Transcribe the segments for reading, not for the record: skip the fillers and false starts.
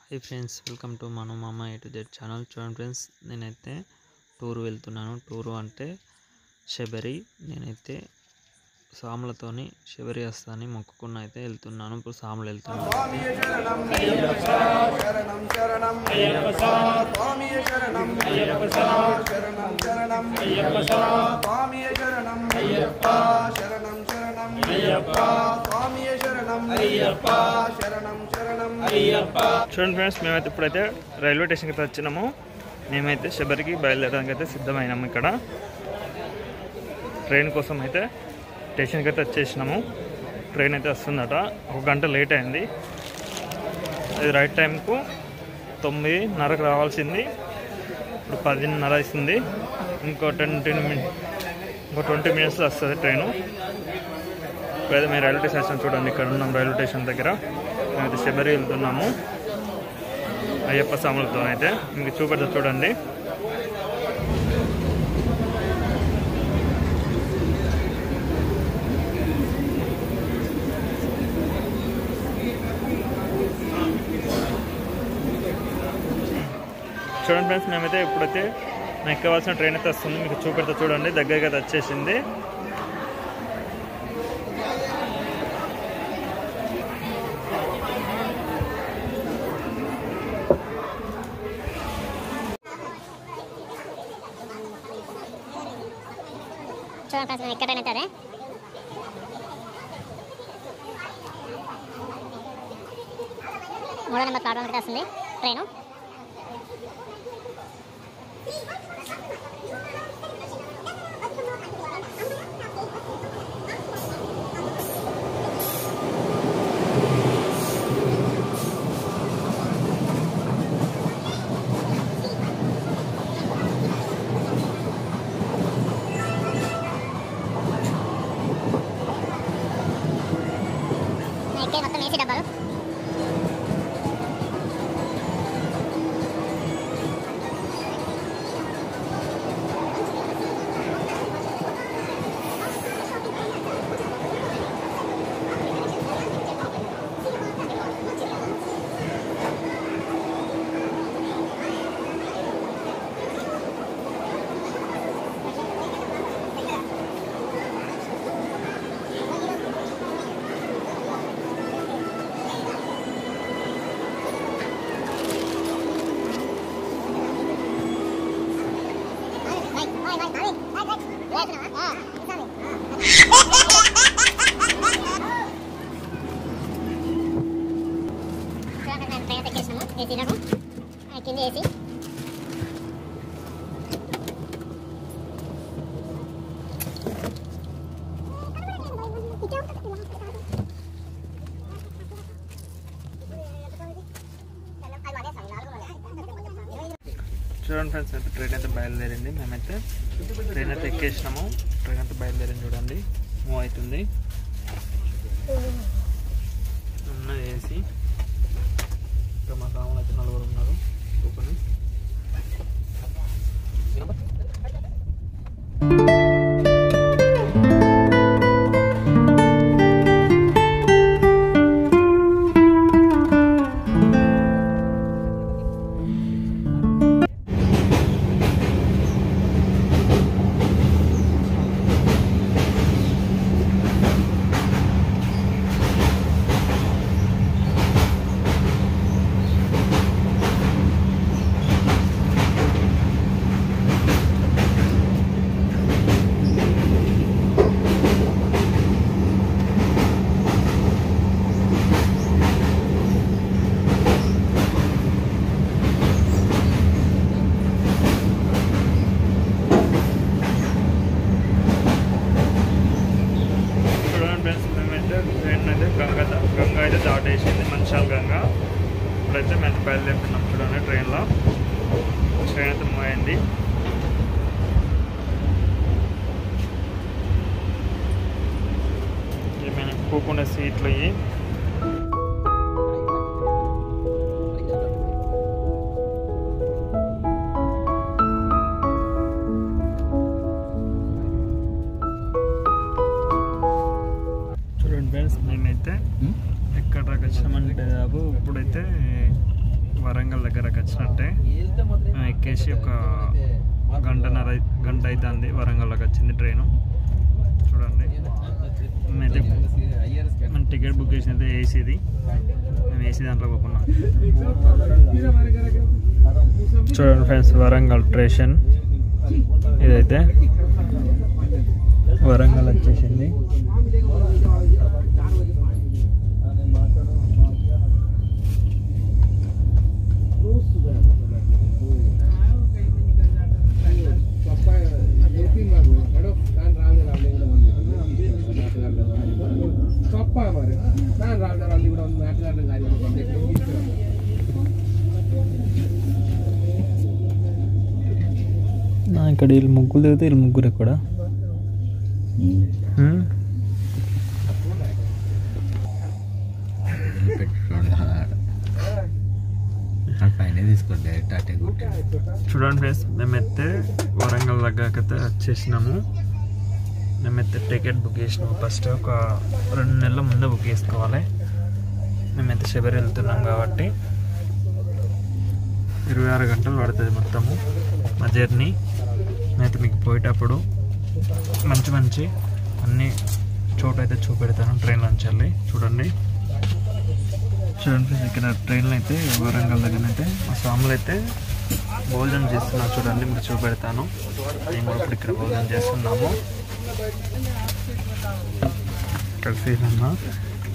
High friends welcome to Manu Mama A to Z channel चूडंడి friends నేనైతే tour వెళ్తున్నాను tour అంటే శబరి నేనైతే సాములతోని శబరి వస్తాని మొక్కుకున్న అయితే వెళ్తున్నాను ఇప్పుడు సాములు వెళ్తున్నాను స్వామి శరణం అయ్యప్ప శరణం శరణం అయ్యప్ప స్వామి శరణం అయ్యప్ప శరణం శరణం అయ్యప్ప స్వామి శరణం అయ్యప్ప శరణం శరణం అయ్యప్ప స్వామి శరణం అయ్యప్ప శరణం శరణం అయ్యప్ప చూడండి ఫ్రెండ్స్ మేమైతే ఇప్పుడైతే రైల్వే స్టేషన్ కి వచ్చాము మేమైతే శబరికి బయలుదేరడానికి అయితే సిద్ధమైనాము ఇక్కడ ట్రైన్ కోసం అయితే స్టేషన్ కి అయితే వచ్చేసాము ట్రైన్ అయితే వస్తుందట ఒక గంట లేట్ అయింది అది రైట్ టైం కు 9:30కి రావాల్సింది ఇప్పుడు 10:30 అవుతుంది ఇంకో 20 మినిట్స్ వస్తుంది ట్రైన్ ఇప్పుడైతే మేము రైల్వే స్టేషన్ చూడండి ఇక్కడ ఉన్నాం రైల్వే స్టేషన్ దగ్గర మేమైతే శబరి వెళ్తున్నాము అయ్యప్ప సాములతో అయితే మీకు చూపెడతా చూడండి చూడండి ఫ్రెండ్స్ మేమైతే ఇప్పుడైతే నాకు ఎక్కవలసిన ట్రైన్ అయితే వస్తుంది మీకు చూపెడతా చూడండి దగ్గరగా అయితే వచ్చేసింది చూడండి ఫ్రెండ్స్ ఇక్కడ ట్రైన్ అయితే 3వ నెంబర్ ప్లాట్ఫామ్ అయితే వస్తుంది ట్రైన్ మొత్తం ఏసీ డబ్బాలు కింద ఏసీ చూడండి ఫ్రెండ్స్ అయితే ట్రైన్ అయితే బయలుదేరింది మేమైతే ట్రైన్ అయితే ఎక్కేసినాము ట్రైన్ అయితే బయలుదేరింది చూడండి మూవ్ అవుతుంది ఉన్న ఏసీ ఇక్కడ మా సాములు అయితే 4 ఉన్నారు కూర్చొని గంగా అయితే దాటేసింది మంచాల గంగా ఇప్పుడైతే మేము బయలుదేరుతున్నాం చూడండి ట్రైన్ అయితే మూవ్ అయింది ఏమైనా కూకునే సీట్లు ఇవి చూడండి ఫ్రెండ్స్ మేమైతే ఎక్కడ వచ్చినామంటే దాదాపు ఇప్పుడైతే వరంగల్ దగ్గరకు వచ్చినట్టే ఎక్కేసి ఒక గంట అవుతుంది వరంగల్లోకి వచ్చింది ట్రైను. చూడండి మేమైతే మేము టికెట్ బుక్ చేసినైతే ఏసీది, మేము ఏసీ దాంట్లో పోకున్నాం. చూడండి ఫ్రెండ్స్ వరంగల్ స్టేషన్ ఇదైతే వరంగల్ వచ్చేసింది. ఇక్కడ వీళ్ళు ముగ్గురు దిగితే వీళ్ళు ముగ్గురు కూడా చూడండి ఫ్రెండ్స్ మేమైతే వరంగల్ దగ్గరకైతే వచ్చేసినాము. మేమైతే టికెట్ బుక్ చేసినాము. ఫస్ట్ ఒక 2 నెలల ముందే బుక్ చేసుకోవాలి. మేమైతే శబరి వెళ్తున్నాం కాబట్టి 26 గంటలు పడుతుంది మొత్తము మా జర్నీ. నేనైతే మీకు పోయేటప్పుడు మంచి అన్ని చోటు అయితే చూపెడతాను ట్రైన్లోంచి వెళ్ళి. చూడండి ఇక్కడ ట్రైన్లో అయితే వరంగల్ దగ్గర అయితే మా స్వాములు అయితే భోజనం చేస్తున్నారు. చూడండి మీకు చూపెడతాను. మేము కూడా ఇప్పుడు ఇక్కడ భోజనం చేస్తున్నాము. కలిసి అన్న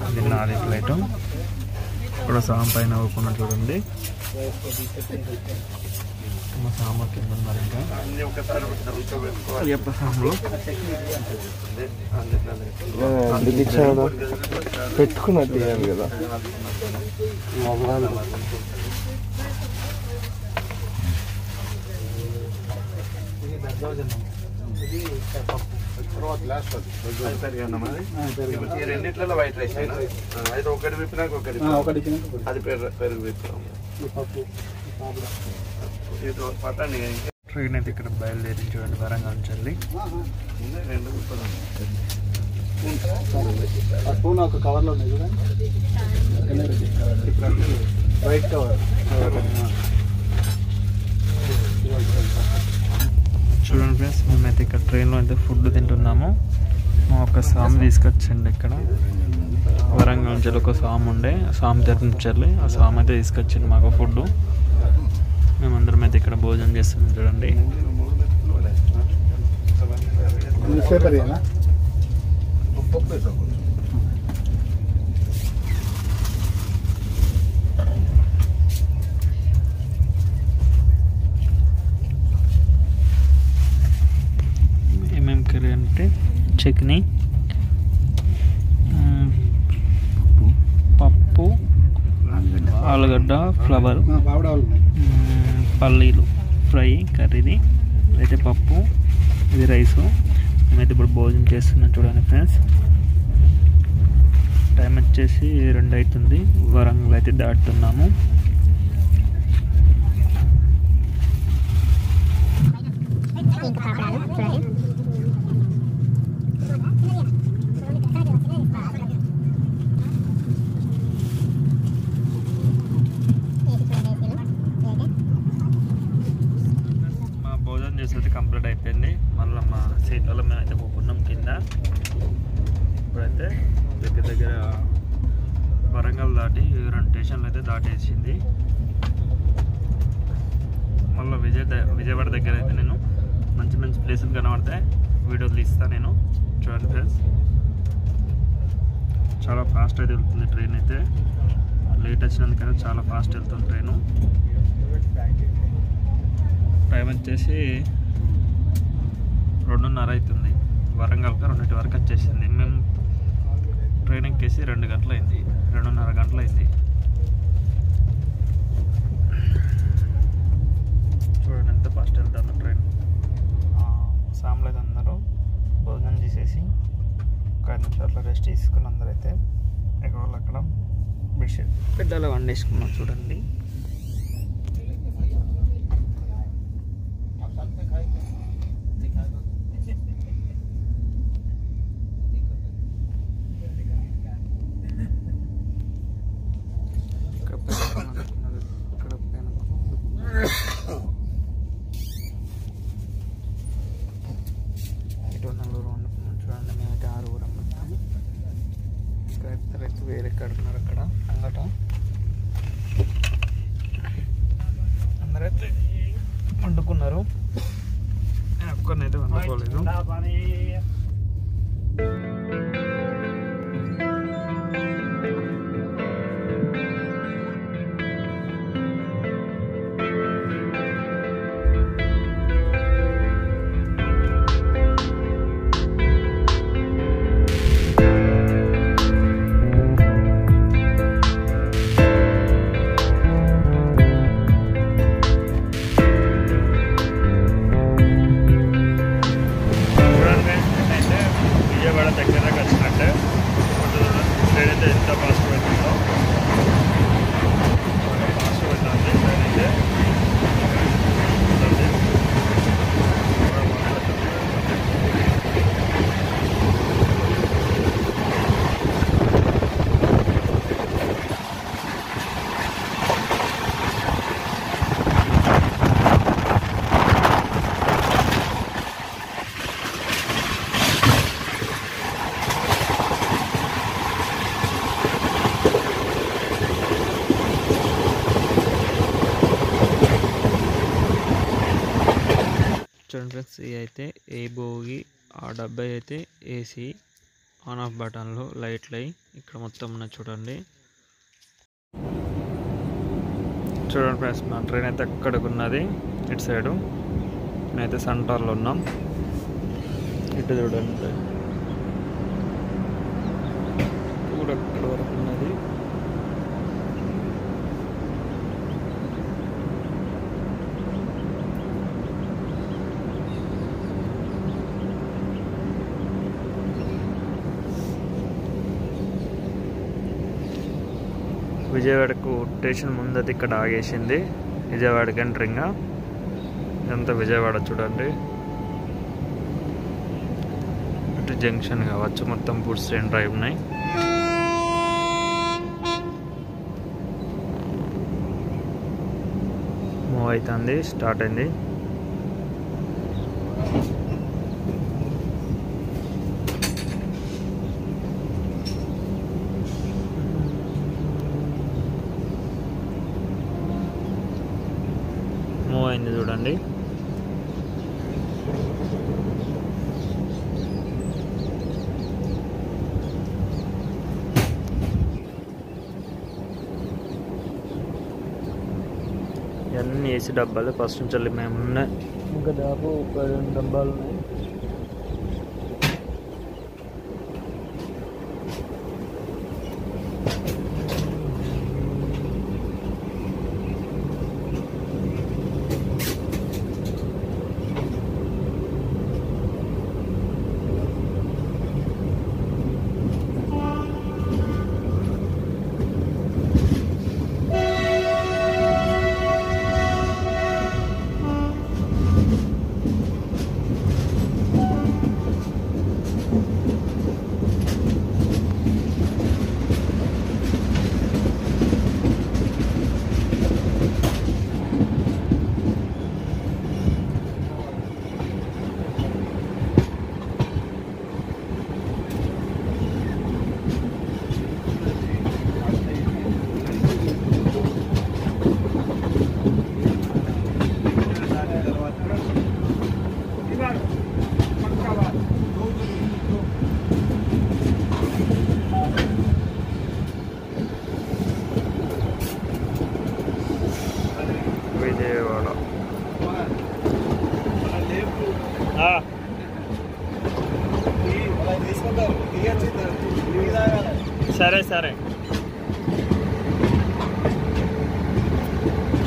అది 4 ప్లేటు ఇక్కడ సాం పైన ఊపుకున్నా. చూడండి మా సాంబార్ కింద ఉన్నారు. ఇంకా అయ్యప్ప సాంబార్లు పెట్టుకున్నట్టు కదా. రెండిట్లలో వైట్ రైస్ అయితే ఒకటి విప్పినాక ఒకటి అది పెరుగు విప్పాము. ట్రైన్ అయితే ఇక్కడ బయలుదేరి చూడండి వరంగల్ నుంచి వెళ్ళి. స్పూన్ ఒక కవర్లో ఉన్నాయి చూడండి, వైట్ కవర్. చూడండి ఫ్రెండ్స్ మేమైతే ఇక్కడ ట్రైన్లో అయితే ఫుడ్ తింటున్నాము. ఒక సామ్ తీసుకొచ్చండి. ఇక్కడ వరంగల్ నుంచి ఒక సామ్ ఉండే సామ్ తెరించాలి. ఆ సామ్ అయితే తీసుకొచ్చింది మాకు ఫుడ్. మేమందరం అయితే ఇక్కడ భోజనం చేస్తున్నాం. చూడండి ఏమేమి కర్రీ అంటే చట్నీ, పప్పు, ఆలుగడ్డ ఫ్లవర్, పల్లీలు ఫ్రై కర్రీది, అయితే పప్పు, ఇది రైసు. మేమైతే ఇప్పుడు భోజనం చేస్తున్నాం. చూడండి ఫ్రెండ్స్ టైం వచ్చేసి 2 అవుతుంది. వరంగల్ అయితే దాటుతున్నాము. మా భోజనం చేసేది కంప్లీట్ అయిపోయింది. మళ్ళీ మా సీట్లలో మేమైతే కూకున్నాం కింద. ఇప్పుడైతే దగ్గర వరంగల్ దాటి 2 స్టేషన్లు అయితే దాటేసింది. మళ్ళీ విజయవాడ దగ్గర అయితే నేను మంచి ప్లేసులు కనబడితే వీడియోలు తీస్తాను నేను. చూడండి ఫ్రెండ్స్ చాలా ఫాస్ట్ అయితే వెళ్తుంది ట్రైన్. అయితే లేట్ వచ్చినందుకైనా చాలా ఫాస్ట్ వెళ్తుంది ట్రైను. టైం వచ్చేసి 2:30 అవుతుంది. వరంగల్కి 2 వరకు వచ్చేసింది. మేము ట్రైన్ ఎక్కేసి 2 గంటలు అయింది, 2:30 గంటలు అయింది. చూడండి ఎంత ఫాస్ట్ వెళ్తుంది ట్రైన్. సామ్లేదు అందరూ భోజనం చేసేసి ఒక 5 నిమిషాల్లో రెస్ట్ తీసుకుని అందరైతే ఎక్కడ అక్కడ బెడ్షీట్ పెద్దలో వండేసుకున్నాం. చూడండి ఇక్కడ విజయవాడ దగ్గరకు వచ్చినట్టే ట్రైన్ అయితే ఎంత ఫాస్ట్ వెళ్తుందో ఫాస్ట్ వెళ్తుంది ట్రైన్ అయితే చూడండి ఫ్రెండ్స్, ఇవి అయితే ఏ బోగి ఆ డబ్బా అయితే ఏసీ ఆన్ ఆఫ్ బటన్లు లైట్లు అయి ఇక్కడ మొత్తం ఉన్నాయి చూడండి. చూడండి ఫ్రెండ్స్, మా ట్రైన్ అయితే అక్కడికి ఉన్నది ఇటు సైడు. మేమైతే సెంటర్లో ఉన్నాం. ఇటు చూడండి కూడా అక్కడ వరకు ఉన్నది. విజయవాడకు స్టేషన్ ముందది ఇక్కడ ఆగేసింది. విజయవాడకి ఎంట్రింగ్ ఇదంతా విజయవాడ చూడండి. ఇటు జంక్షన్ కావచ్చు, మొత్తం గూడ్స్ ట్రైన్ డ్రైవ్ ఉన్నాయి. మూవ్ అవుతుంది, స్టార్ట్ అయింది. మూవ్ అయింది చూడండి. ఇవన్నీ ఏసీ డబ్బాలు. ఫస్ట్ నుంచి మేము ఉన్నాయి, ఇంకా దాపు 2 డబ్బాలు ఉన్నాయి. విజయవాడ సరే సరే.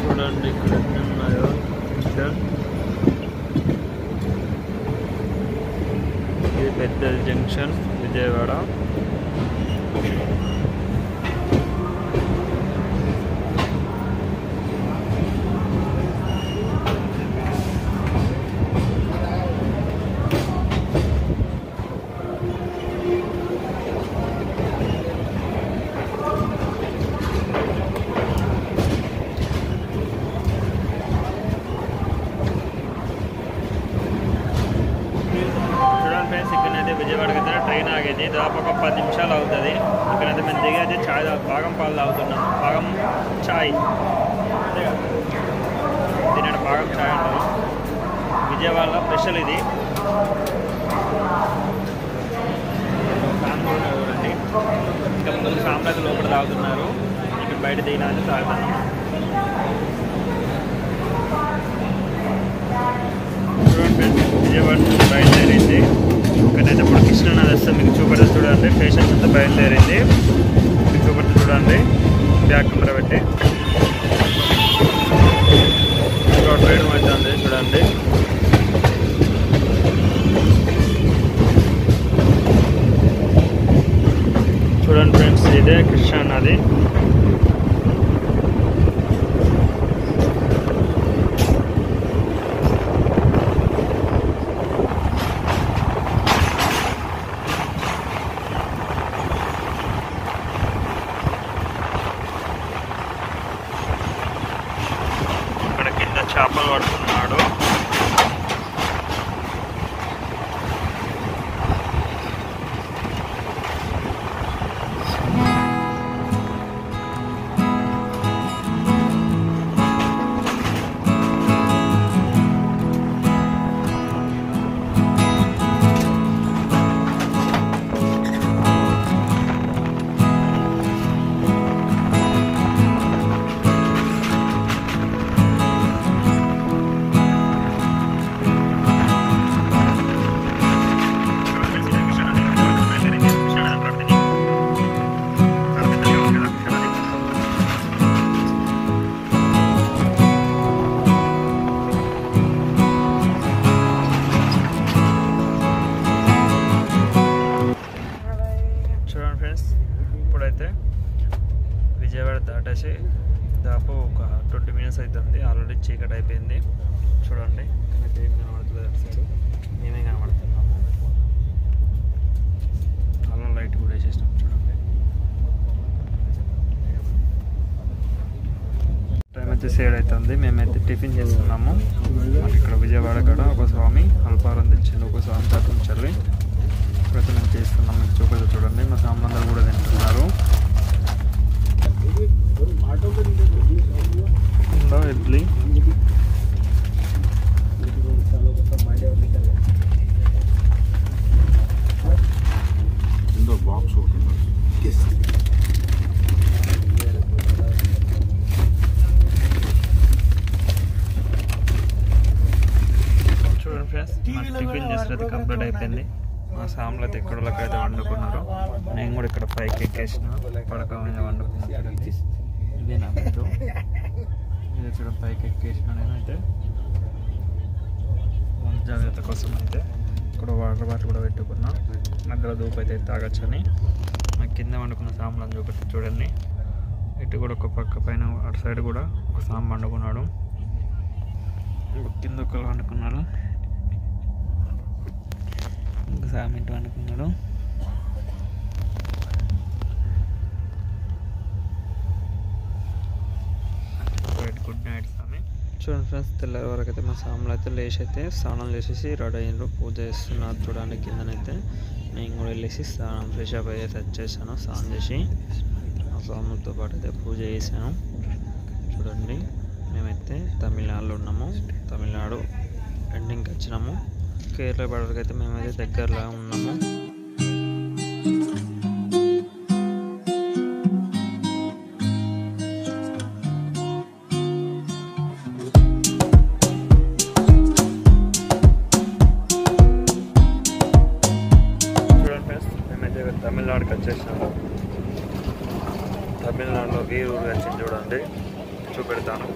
చూడండి ఇక్కడ ఎన్ని ఉన్నాయో. ఇది పెద్ద జంక్షన్ విజయవాడ. ఇక్కడైతే విజయవాడకి అయితే ట్రైన్ ఆగేది. దాదాపు ఒక 10 నిమిషాలు అవుతుంది. ఇక్కడైతే మేము దిగైతే చాయ్ భాగం పాలు తాగుతున్నాం. భాగం చాయ్ దీని భాగం చాయ్ అంటారు. విజయవాడలో స్పెషల్ ఇది. చూడండి, ఇంకా ముందు సామ్రాజ్య లోపల తాగుతున్నారు, ఇక్కడ బయట దిగినాన్ని తాగుతాను. చూడండి విజయవాడ బయలుదేరింది. ఇక్కడైతే ఇప్పుడు కృష్ణానది వస్తే మీకు చూపెడతా చూడండి. పేషెంట్స్ అంతా బయలుదేరింది, మీకు చూపెడతా చూడండి. బ్యాక్ కెమెరా పెట్టి రోడ్ వేయడం అవుతుంది చూడండి. చూడండి ఫ్రెండ్స్, ఇదే కృష్ణానది. ఇక్కడ కింద చేపలు పడుతున్నాడు. చూడండి ఫ్రెండ్స్, ఇప్పుడైతే విజయవాడ దాటేసి దాదాపు ఒక 20 minutes అవుతుంది. ఆల్రెడీ చీకటి అయిపోయింది. చూడండి ఇక్కడైతే ఏం కనబడుతుంది, అటు సైడ్ మేమే కనబడుతున్నాము. అలా లైట్ కూడా వేసేసినాం చూడండి. టైం అయితే 7 అవుతుంది. మేమైతే టిఫిన్ చేస్తున్నాము. మాకు ఇక్కడ విజయవాడ కాడ ఒక స్వామి అల్పారం తెచ్చింది, ఒక స్వామి తాకుంచాలి. ఇప్పుడైతే మేము చేస్తున్నాం, మీకు చూపేది చూడండి. మా సామాన్లు కూడా తింటున్నారు. ఇడ్లీ బాక్స్ చూడండి ఫ్రెండ్స్, మాకు టిఫిన్ చేసినది కంప్లీట్ అయిపోయింది. మా సాములు అయితే ఎక్కడోళ్ళకైతే వండుకున్నారు. నేను కూడా ఇక్కడ పైకి ఎక్కేసిన పడక మీద వండుకున్నాను. ఇదే నా బెడ్. ఇది ఇక్కడ పైకి ఎక్కేసిన నేనైతే జాగ్రత్త కోసం అయితే ఇక్కడ వాటర్ బాటిల్ కూడా పెట్టుకున్నా. మధ్యలో దూపు అయితే తాగొచ్చని. నాకు కింద వండుకున్న సాములను చూపెట్టి చూడండి. ఇటు కూడా ఒక పక్క పైన అటు సైడ్ కూడా ఒక సాము వండుకున్నాడు. కింద ఒకరు వండుకున్నారు, ఇంకా సాము ఇంటి వండుకున్నాడు. గుడ్ నైట్ సామి. చూడండి ఫ్రెండ్స్, తెల్లారి వరకు అయితే మా సాములు అయితే లేచి అయితే స్నానం చేసేసి రెడీ అయ్యారు, పూజ చేస్తున్నారు. చూడండి కిందనైతే నేను కూడా వెళ్ళేసి స్నానం ఫ్రెష్ అప్ అయితే వచ్చేసాను. స్నానం చేసి మా సాములతో పాటు అయితే పూజ చేశాను. చూడండి మేమైతే తమిళనాడులో ఉన్నాము. తమిళనాడు ఎండింగ్కి వచ్చినాము. కేరళ బార్డర్కి అయితే మేమైతే దగ్గరలో ఉన్నాము. తమిళనాడుకి వచ్చేసినాము. తమిళనాడులో వీరూరు వచ్చింది చూడండి, చూపెడతాను.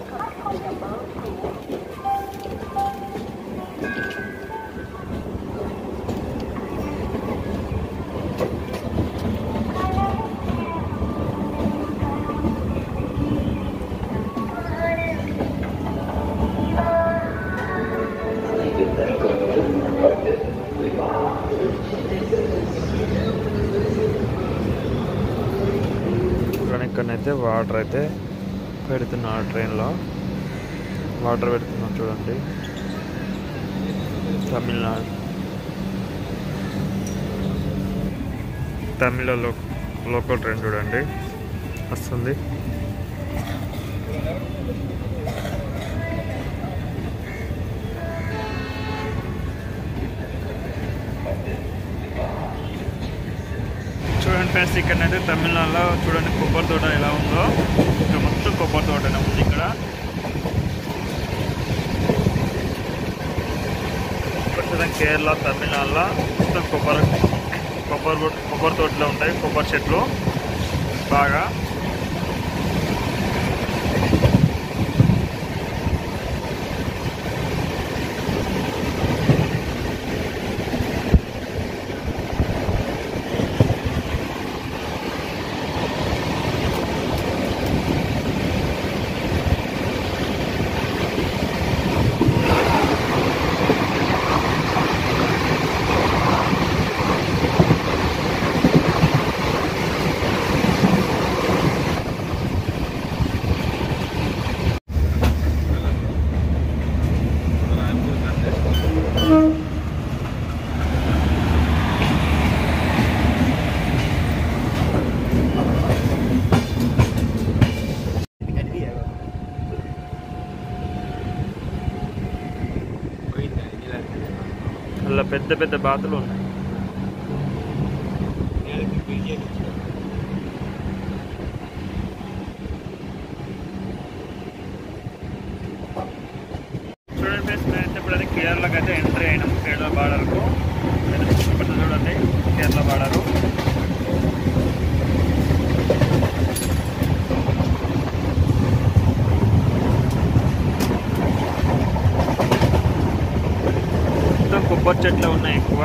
ఇక్కడనైతే వాటర్ అయితే పెడుతున్నారు, ట్రైన్లో వాటర్ పెడుతున్నాం చూడండి. తమిళలో లోకల్ ట్రైన్ చూడండి వస్తుంది. ఫ్రెండ్స్ ఇక్కడనైతే తమిళనాడులో చూడండి కొబ్బరి తోట ఎలా ఉందో. ఇక్కడ మొత్తం కొబ్బరి తోటనే ఉంది. ఇక్కడ కేరళ తమిళనాడులో మొత్తం కొబ్బరి తోటలో ఉంటాయి కొబ్బరి చెట్లు బాగా. అలా పెద్ద పెద్ద బాతులు ఉన్నాయి. చూడండి ఫ్రెండ్స్, నేనైతే ఇప్పుడు కేరళకి అయితే ఎంట్రీ అయినాం. కేరళ బార్డర్కు చూడండి, కేరళ బార్డరు. కొబ్బరి చెట్లు ఉన్నాయి ఎక్కువ.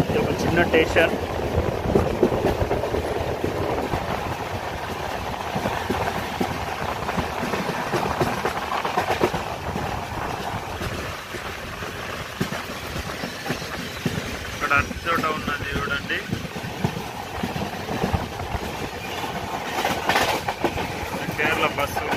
ఇది ఒక చిన్న స్టేషన్. అన్ని చోట ఉన్నది చూడండి. కేరళ బస్సు.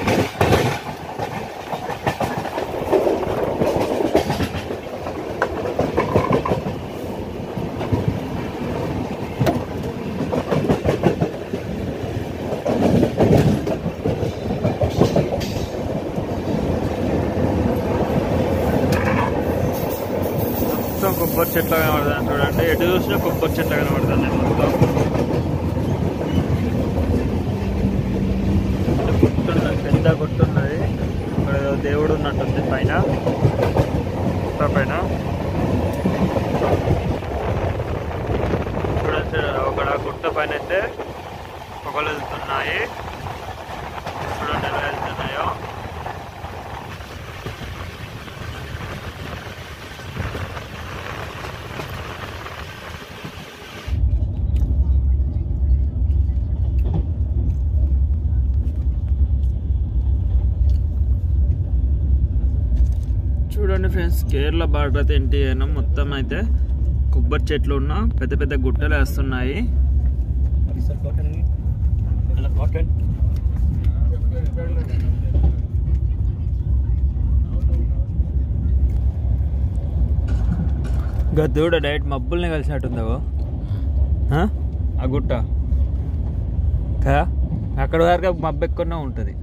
కొబ్బరి చెట్లు కనబడుతుంది చూడండి. ఎటు చూసినా కొబ్బరి చెట్లు కనబడుతుంది మొత్తం. గుట్టున్నది, పెద్ద గుట్టున్నది. ఇక్కడ దేవుడు ఉన్నట్టుంది పైన, పైన చూడండి. ఒక గుట్ట పైన అయితే పొగలు వెళ్తున్నాయి. చూడండి ఎలా వెళ్తున్నాయో. చూడండి ఫ్రెండ్స్, కేరళ బార్డర్ అయితే ఎంట్రీ అయినాం. మొత్తం అయితే కొబ్బరి చెట్లు ఉన్న పెద్ద పెద్ద గుట్టలు వేస్తున్నాయి. గద్దూడ డైరెక్ట్ మబ్బుల్ని కలిసినట్టుందో ఆ గుట్ట కదా. అక్కడ వరకు మబ్బు ఎక్కువనే ఉంటుంది.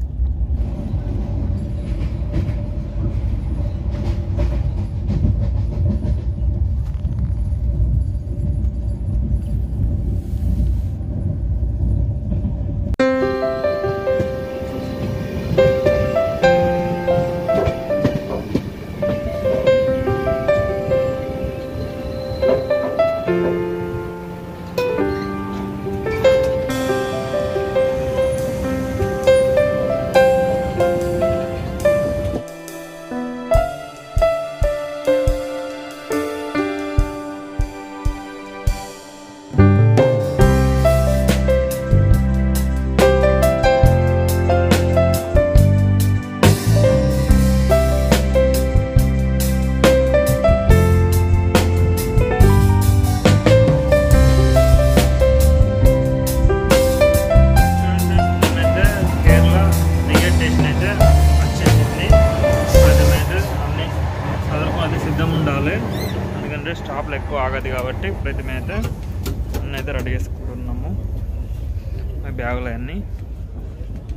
షాప్లో ఎక్కువ ఆగదు కాబట్టి ఇప్పుడైతే మేమైతే అన్నీ అయితే రెడీ చేసుకుంటున్నాము. మా బ్యాగులు అన్నీ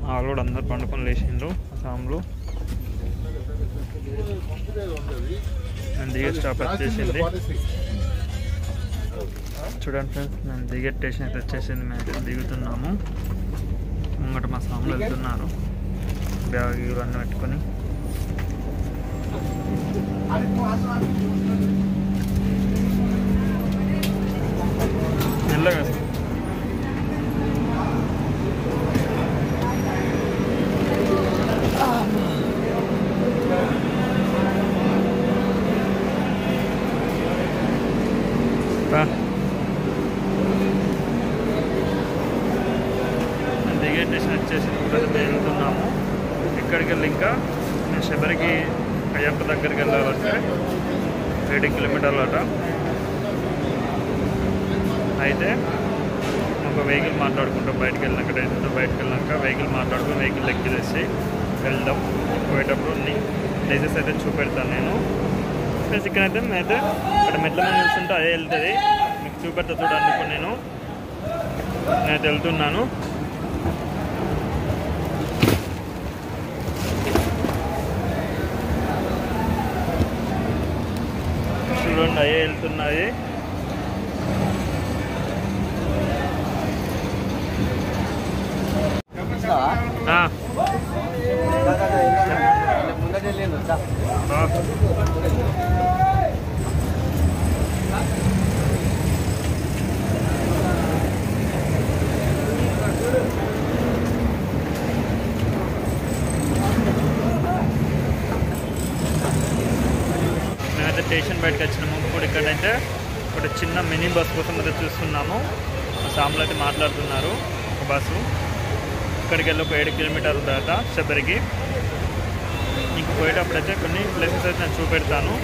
వాళ్ళు కూడా అందరు పండుకొని లేచిండ్రు సాములు. నేను దిగే స్టాప్ వచ్చేసింది చూడండి ఫ్రెండ్స్. నేను దిగే స్టేషన్ అయితే వచ్చేసింది. మేము దిగుతున్నాము. ముంగట మా సాములు వెళ్తున్నారు బ్యాగ్ అన్నీ పెట్టుకొని. మెల్లగా దిగే స్టేషన్ వచ్చేసి ఇప్పుడైతే వెళ్తున్నాము. ఇక్కడికి వెళ్ళి ఇంకా నేను శబరికి అయ్యప్ప దగ్గరికి వెళ్ళాలంటే 7 కిలోమీటర్లు అట. అయితే ఒక వెహికల్ మాట్లాడుకుంటాం బయటకు వెళ్ళినాక, రైతుతో బయటకు వెళ్ళినాక వెహికల్ మాట్లాడుకుని వెహికల్ ఎక్కిలేసి వెళ్దాం. పోయేటప్పుడు ప్లేసెస్ అయితే చూపెడతాను నేను. ప్లస్ ఇక్కడైతే మేమైతే ఇక్కడ మెట్ల మీద నిల్చుంటే అదే వెళ్తుంది, మీకు చూపెడతా చూడడానికి నేనైతే వెళ్తున్నాను. చూడండి అయ్యే వెళ్తున్నది. మేమైతే స్టేషన్ బయటకు వచ్చినాము. ఇప్పుడు ఇక్కడైతే ఒక చిన్న మినీ బస్ కోసం అయితే చూస్తున్నాము. సాములు అయితే మాట్లాడుతున్నారు. ఒక బస్సు ఇక్కడికి వెళ్ళి ఒక 7 కిలోమీటర్ల తర్వాత శబరికి. నీకు పోయేటప్పుడు అయితే కొన్ని ప్లేసెస్ అయితే నేను చూపెడతాను.